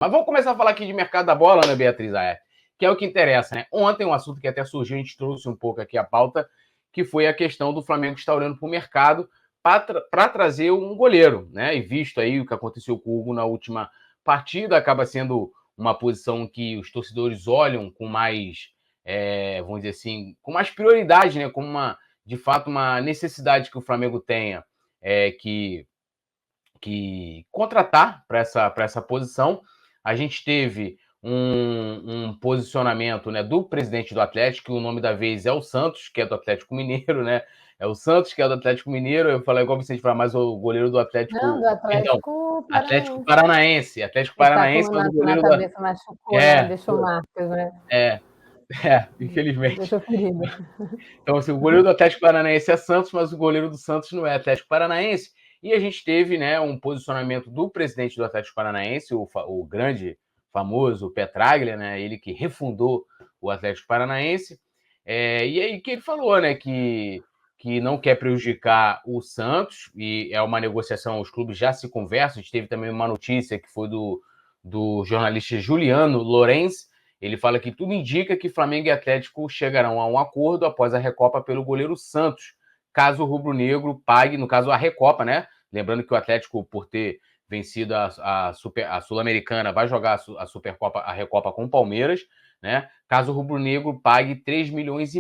Mas vamos começar a falar aqui de mercado da bola, né, Beatriz Aé? Que é o que interessa, né? Ontem, um assunto que até surgiu, a gente trouxe um pouco aqui a pauta, que foi a questão do Flamengo estar olhando para o mercado para trazer um goleiro, né? E visto aí o que aconteceu com o Hugo na última partida, acaba sendo uma posição que os torcedores olham com mais, vamos dizer assim, com mais prioridade, né? Como de fato, uma necessidade que o Flamengo tenha que contratar para essa posição. A gente teve um posicionamento, né, do presidente do Atlético, que o nome da vez é o Santos, que é do Atlético Mineiro, né? É o Santos, que é do Atlético Mineiro. Eu falei igual o Vicente falar, mas o goleiro do Não, Atlético. do Perdão, Atlético Atlético Paranaense. Paranaense. Atlético Está com Paranaense, mas o na goleiro do. cabeça, machucou, né? É, Deixou marcas, né? é, infelizmente. Deixou ferida. Então, assim, o goleiro do Atlético Paranaense é Santos, mas o goleiro do Santos não é Atlético Paranaense. E a gente teve, né, um posicionamento do presidente do Atlético Paranaense, o grande, famoso Petraglia, né, ele que refundou o Atlético Paranaense. E aí que ele falou, né, que não quer prejudicar o Santos, e é uma negociação, os clubes já se conversam. A gente teve também uma notícia que foi do jornalista Juliano Lorenz. Ele fala que tudo indica que Flamengo e Atlético chegarão a um acordo após a Recopa pelo goleiro Santos, caso o rubro-negro pague, no caso a Recopa, né? Lembrando que o Atlético, por ter vencido a Sul-Americana, vai jogar a Supercopa, a Recopa com o Palmeiras, né? Caso o rubro-negro pague 3,5 milhões,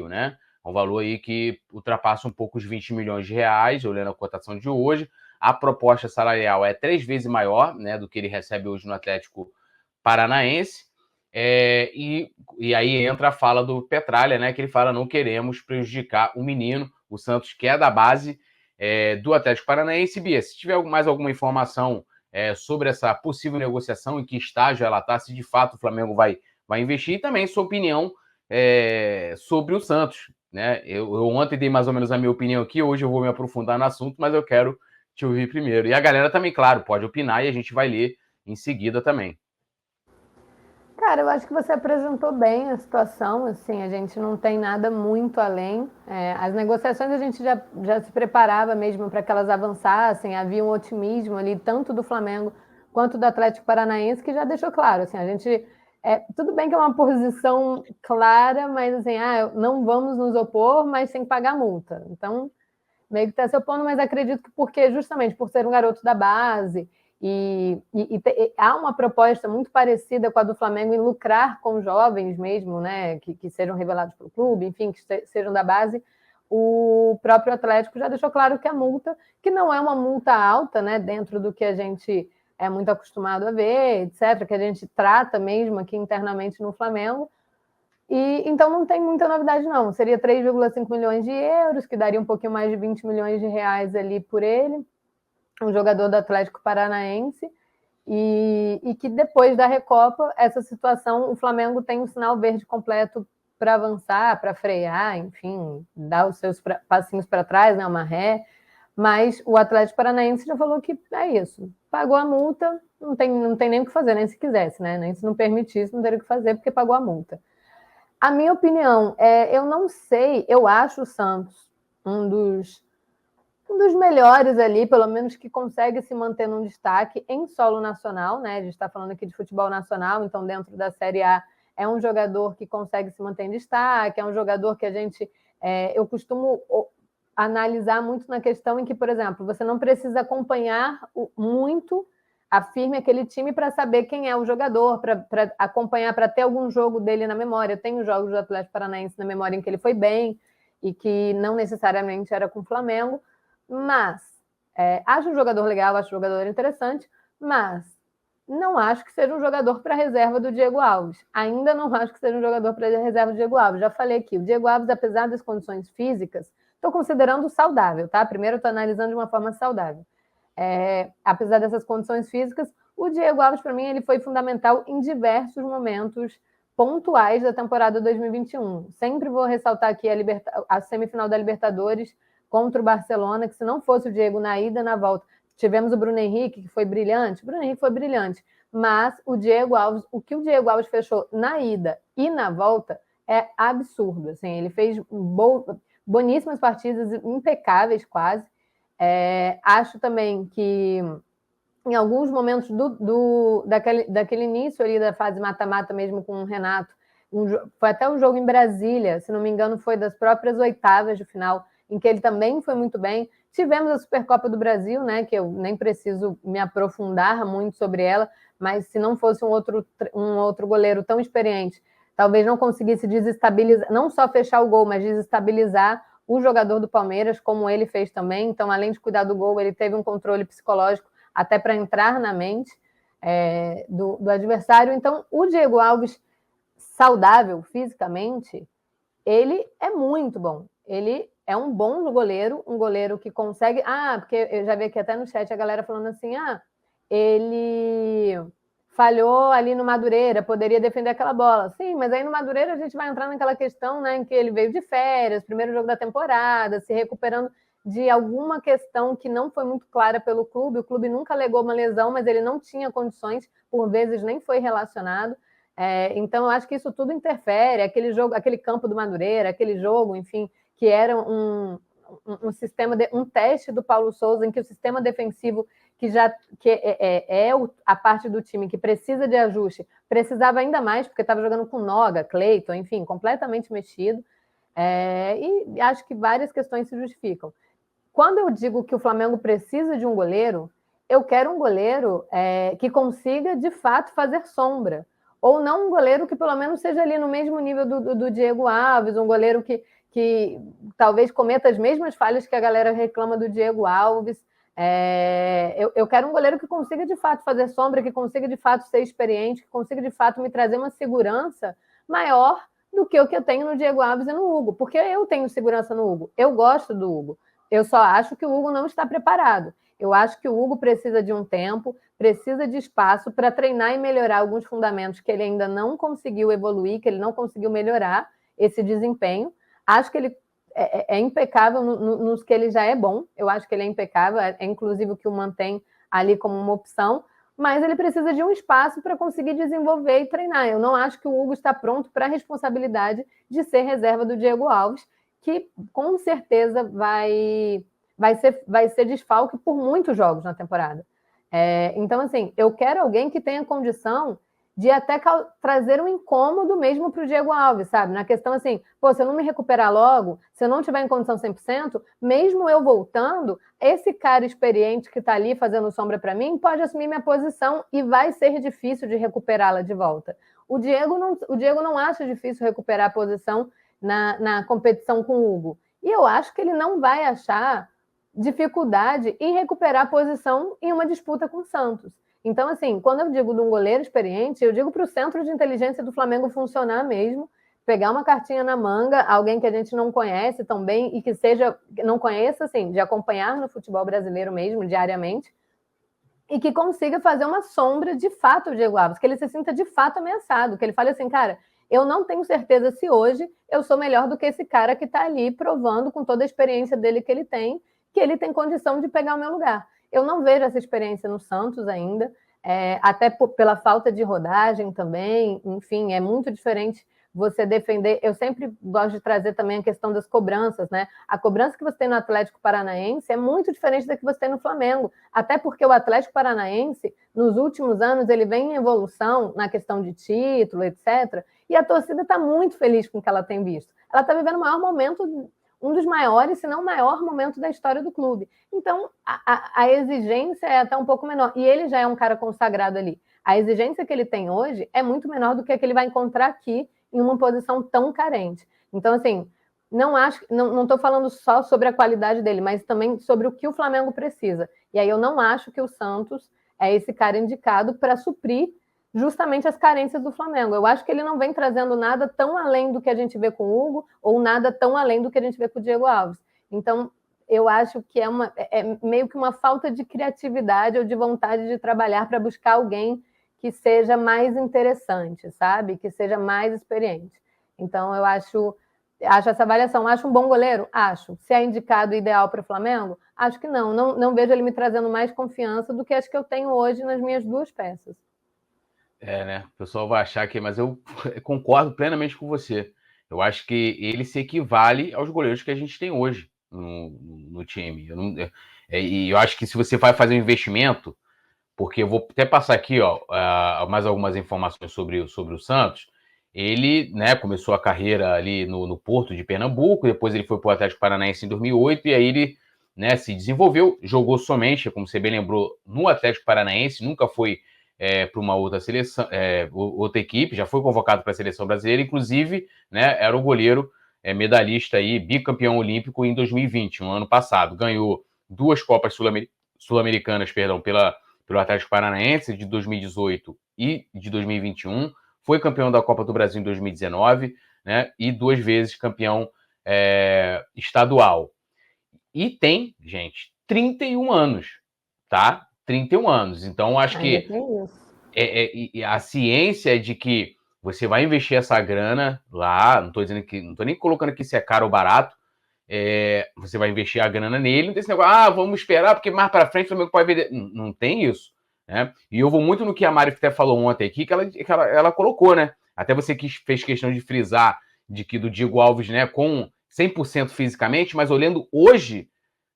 né? Um valor aí que ultrapassa um pouco os 20 milhões de reais, olhando a cotação de hoje. A proposta salarial é 3 vezes maior, né, do que ele recebe hoje no Atlético Paranaense. E aí entra a fala do Petralha, né? Que ele fala: não queremos prejudicar o menino, o Santos, que é da base do Atlético Paranaense. Bia, se tiver mais alguma informação sobre essa possível negociação, em que estágio ela está, se de fato o Flamengo vai investir, e também sua opinião sobre o Santos. Né? Eu ontem dei mais ou menos a minha opinião aqui, hoje eu vou me aprofundar no assunto, mas eu quero te ouvir primeiro. E a galera também, claro, pode opinar e a gente vai ler em seguida também. Cara, eu acho que você apresentou bem a situação, assim, a gente não tem nada muito além. As negociações a gente já se preparava mesmo para que elas avançassem, havia um otimismo ali, tanto do Flamengo quanto do Atlético Paranaense, que já deixou claro, assim, a gente... tudo bem que é uma posição clara, mas assim, não vamos nos opor, mas sem pagar multa. Então, meio que está se opondo, mas acredito que porque justamente por ser um garoto da base há uma proposta muito parecida com a do Flamengo em lucrar com jovens mesmo, né, que sejam revelados pelo clube, enfim, que sejam da base. O próprio Atlético já deixou claro que a multa, que não é uma multa alta, né, dentro do que a gente é muito acostumado a ver, etc., que a gente trata mesmo aqui internamente no Flamengo. Então não tem muita novidade, não. Seria 3,5 milhões de euros, que daria um pouquinho mais de 20 milhões de reais ali por ele, um jogador do Atlético Paranaense, e que depois da Recopa, essa situação, o Flamengo tem um sinal verde completo para avançar, para frear, enfim, dar os seus passinhos para trás, né, uma ré, mas o Atlético Paranaense já falou que é isso. Pagou a multa, não tem nem o que fazer, nem se quisesse, né? Nem se não permitisse, não teria o que fazer, porque pagou a multa. A minha opinião eu não sei, eu acho o Santos um dos melhores ali, pelo menos que consegue se manter num destaque em solo nacional, né? A gente está falando aqui de futebol nacional, então dentro da Série A é um jogador que consegue se manter em destaque, é um jogador que eu costumo analisar muito na questão em que, por exemplo, você não precisa acompanhar muito a firme aquele time para saber quem é o jogador, para acompanhar, para ter algum jogo dele na memória. Eu tenho jogos do Atlético Paranaense na memória em que ele foi bem e que não necessariamente era com o Flamengo, mas acho um jogador legal, acho um jogador interessante, mas não acho que seja um jogador para reserva do Diego Alves. Ainda não acho que seja um jogador para reserva do Diego Alves. Já falei aqui, o Diego Alves, apesar das condições físicas, estou considerando saudável, tá? Primeiro estou analisando de uma forma saudável. Apesar dessas condições físicas, o Diego Alves, para mim, ele foi fundamental em diversos momentos pontuais da temporada 2021. Sempre vou ressaltar aqui a semifinal da Libertadores contra o Barcelona, que se não fosse o Diego na ida, na volta, tivemos o Bruno Henrique, que foi brilhante. O Bruno Henrique foi brilhante, mas o Diego Alves, o que o Diego Alves fechou na ida e na volta é absurdo. Assim, ele fez boníssimas partidas, impecáveis quase. Acho também que em alguns momentos daquele início ali da fase mata-mata mesmo com o Renato, foi até um jogo em Brasília, se não me engano, foi das próprias oitavas de final, em que ele também foi muito bem. Tivemos a Supercopa do Brasil, né, que eu nem preciso me aprofundar muito sobre ela, mas se não fosse um outro goleiro tão experiente, talvez não conseguisse desestabilizar, não só fechar o gol, mas desestabilizar o jogador do Palmeiras, como ele fez também. Então, além de cuidar do gol, ele teve um controle psicológico até para entrar na mente do adversário. Então, o Diego Alves, saudável fisicamente, ele é muito bom. Ele é um bom goleiro, um goleiro que consegue... porque eu já vi aqui até no chat a galera falando assim, ele falhou ali no Madureira, poderia defender aquela bola. Sim, mas aí no Madureira a gente vai entrar naquela questão, né, em que ele veio de férias, primeiro jogo da temporada, se recuperando de alguma questão que não foi muito clara pelo clube. O clube nunca alegou uma lesão, mas ele não tinha condições, por vezes nem foi relacionado. Então, eu acho que isso tudo interfere. Aquele jogo, aquele campo do Madureira, aquele jogo, enfim, que era um sistema, um teste do Paulo Souza, em que o sistema defensivo, que é a parte do time que precisa de ajuste, precisava ainda mais, porque estava jogando com Noga, Cleiton, enfim, completamente mexido. E acho que várias questões se justificam. Quando eu digo que o Flamengo precisa de um goleiro, eu quero um goleiro que consiga, de fato, fazer sombra. Ou não um goleiro que pelo menos seja ali no mesmo nível do Diego Alves, um goleiro que talvez cometa as mesmas falhas que a galera reclama do Diego Alves. Eu quero um goleiro que consiga, de fato, fazer sombra, que consiga, de fato, ser experiente, que consiga, de fato, me trazer uma segurança maior do que o que eu tenho no Diego Alves e no Hugo. Porque eu tenho segurança no Hugo. Eu gosto do Hugo. Eu só acho que o Hugo não está preparado. Eu acho que o Hugo precisa de um tempo, precisa de espaço para treinar e melhorar alguns fundamentos que ele ainda não conseguiu evoluir, que ele não conseguiu melhorar esse desempenho. Acho que ele é impecável nos que ele já é bom. Eu acho que ele é impecável, inclusive o que o mantém ali como uma opção, mas ele precisa de um espaço para conseguir desenvolver e treinar. Eu não acho que o Hugo está pronto para a responsabilidade de ser reserva do Diego Alves, que com certeza vai ser desfalque por muitos jogos na temporada. Então, assim, eu quero alguém que tenha condição de até trazer um incômodo mesmo para o Diego Alves, sabe? Na questão assim, se eu não me recuperar logo, se eu não tiver em condição 100%, mesmo eu voltando, esse cara experiente que está ali fazendo sombra para mim pode assumir minha posição e vai ser difícil de recuperá-la de volta. O Diego não acha difícil recuperar a posição na competição com o Hugo. E eu acho que ele não vai achar dificuldade em recuperar a posição em uma disputa com o Santos. Então, assim, quando eu digo de um goleiro experiente, eu digo para o centro de inteligência do Flamengo funcionar mesmo, pegar uma cartinha na manga, alguém que a gente não conhece tão bem e que não conheça, assim, de acompanhar no futebol brasileiro mesmo, diariamente, e que consiga fazer uma sombra de fato o Diego Alves, que ele se sinta de fato ameaçado, que ele fale assim, cara, eu não tenho certeza se hoje eu sou melhor do que esse cara que está ali provando com toda a experiência dele que ele tem condição de pegar o meu lugar. Eu não vejo essa experiência no Santos ainda, até pela falta de rodagem também, enfim, é muito diferente você defender. Eu sempre gosto de trazer também a questão das cobranças, né? A cobrança que você tem no Atlético Paranaense é muito diferente da que você tem no Flamengo, até porque o Atlético Paranaense, nos últimos anos, ele vem em evolução na questão de título, etc., e a torcida está muito feliz com o que ela tem visto. Ela está vivendo o maior momento, um dos maiores, se não o maior momento da história do clube. Então, a exigência é até um pouco menor. E ele já é um cara consagrado ali. A exigência que ele tem hoje é muito menor do que a que ele vai encontrar aqui em uma posição tão carente. Então, assim, não estou falando só sobre a qualidade dele, mas também sobre o que o Flamengo precisa. E aí eu não acho que o Santos é esse cara indicado para suprir justamente as carências do Flamengo. Eu acho que ele não vem trazendo nada tão além do que a gente vê com o Hugo, ou nada tão além do que a gente vê com o Diego Alves. Então, eu acho que é meio que uma falta de criatividade ou de vontade de trabalhar para buscar alguém que seja mais interessante, sabe? Que seja mais experiente. Então, eu acho essa avaliação. Acho um bom goleiro? Acho. Se é indicado ideal para o Flamengo? Acho que não. Não vejo ele me trazendo mais confiança do que as que eu tenho hoje nas minhas duas peças. Né? O pessoal vai achar que... Mas eu concordo plenamente com você. Eu acho que ele se equivale aos goleiros que a gente tem hoje no time. E eu acho que se você vai fazer um investimento, porque eu vou até passar aqui, ó, mais algumas informações sobre o Santos. Ele, né, começou a carreira ali no Porto de Pernambuco, depois ele foi para o Atlético Paranaense em 2008, e aí ele, né, se desenvolveu, jogou somente, como você bem lembrou, no Atlético Paranaense, nunca foi para uma outra seleção, outra equipe, já foi convocado para a seleção brasileira, inclusive, né, era o goleiro medalhista aí, bicampeão olímpico em 2020, no ano passado. Ganhou 2 Copas Sul-Americanas, perdão, pelo Atlético Paranaense de 2018 e de 2021. Foi campeão da Copa do Brasil em 2019, né? E 2 vezes campeão estadual. E tem, gente, 31 anos, tá? 31 anos. Então, acho Ainda que tem isso. a ciência é de que você vai investir essa grana lá, não tô nem colocando aqui se é caro ou barato, você vai investir a grana nele, não tem esse negócio, vamos esperar, porque mais para frente o Flamengo pode vender. Não tem isso. Né? E eu vou muito no que a Mari até falou ontem aqui, que ela colocou, né? Até você que fez questão de frisar de que do Diego Alves, né, com 100% fisicamente, mas olhando hoje,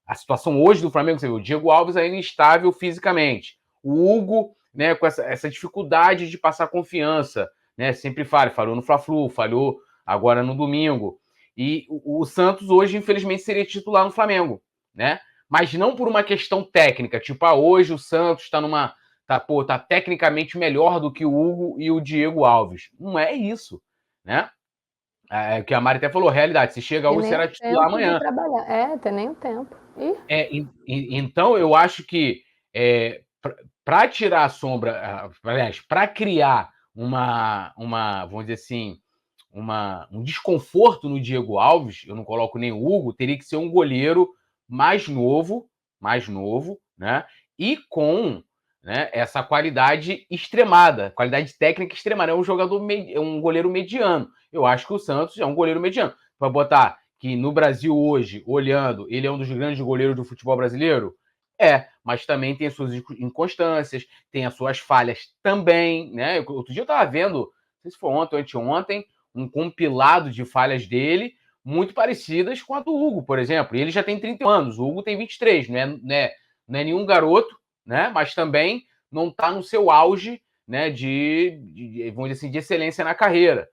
a situação hoje do Flamengo, você viu, o Diego Alves ainda instável fisicamente. O Hugo, né, com essa dificuldade de passar confiança, né? Sempre falhou no Fla-Flu, falhou agora no domingo. E o Santos hoje, infelizmente, seria titular no Flamengo, né? Mas não por uma questão técnica, tipo, hoje o Santos está tá tecnicamente melhor do que o Hugo e o Diego Alves. Não é isso, né? É o que a Mari até falou, realidade, se chega Tem hoje, nem será o titular tempo de amanhã. trabalhar. Tem nem o tempo. Então, eu acho que para tirar a sombra, aliás, para criar vamos dizer assim, um desconforto no Diego Alves, eu não coloco nem o Hugo, teria que ser um goleiro mais novo, né? E com, né, essa qualidade extremada, qualidade técnica extremada. É um jogador, é um goleiro mediano. Eu acho que o Santos é um goleiro mediano. Para botar que no Brasil hoje, olhando, ele é um dos grandes goleiros do futebol brasileiro? Mas também tem as suas inconstâncias, tem as suas falhas também, né? Outro dia eu estava vendo, não sei se foi ontem ou anteontem, um compilado de falhas dele muito parecidas com a do Hugo, por exemplo. E ele já tem 31 anos, o Hugo tem 23, não é nenhum garoto, né? Mas também não está no seu auge, né? Vamos dizer assim, de excelência na carreira.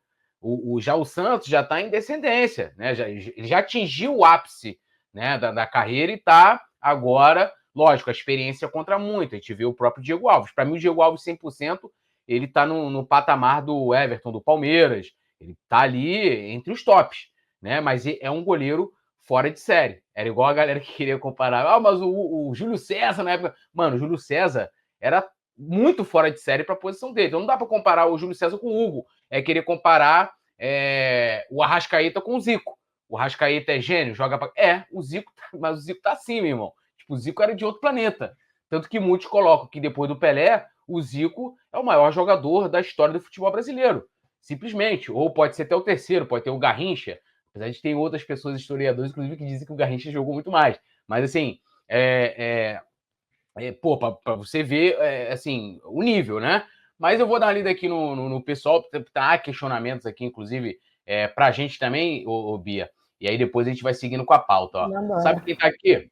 Já o Santos já está em descendência, né? Ele já atingiu o ápice, né, da carreira e está agora, lógico, a experiência contra muito. A gente vê o próprio Diego Alves. Para mim, o Diego Alves 100%, ele está no patamar do Everton, do Palmeiras. Ele está ali entre os tops, né? Mas é um goleiro fora de série. Era igual a galera que queria comparar. Mas o Júlio César na época. Mano, o Júlio César era muito fora de série para a posição dele. Então não dá para comparar o Júlio César com o Hugo. É querer comparar o Arrascaeta com o Zico. O Arrascaeta é gênio, joga pra. O Zico, mas o Zico tá assim, meu irmão. Tipo, o Zico era de outro planeta. Tanto que muitos colocam que depois do Pelé, o Zico é o maior jogador da história do futebol brasileiro. Simplesmente. Ou pode ser até o terceiro, pode ter o Garrincha. Apesar de ter outras pessoas, historiadores, inclusive, que dizem que o Garrincha jogou muito mais. Mas, assim, para você ver, assim, o nível, né? Mas eu vou dar uma lida aqui no pessoal, tá questionamentos aqui, inclusive, pra gente também, ô Bia. E aí depois a gente vai seguindo com a pauta, ó. Sabe Vambora. quem tá aqui?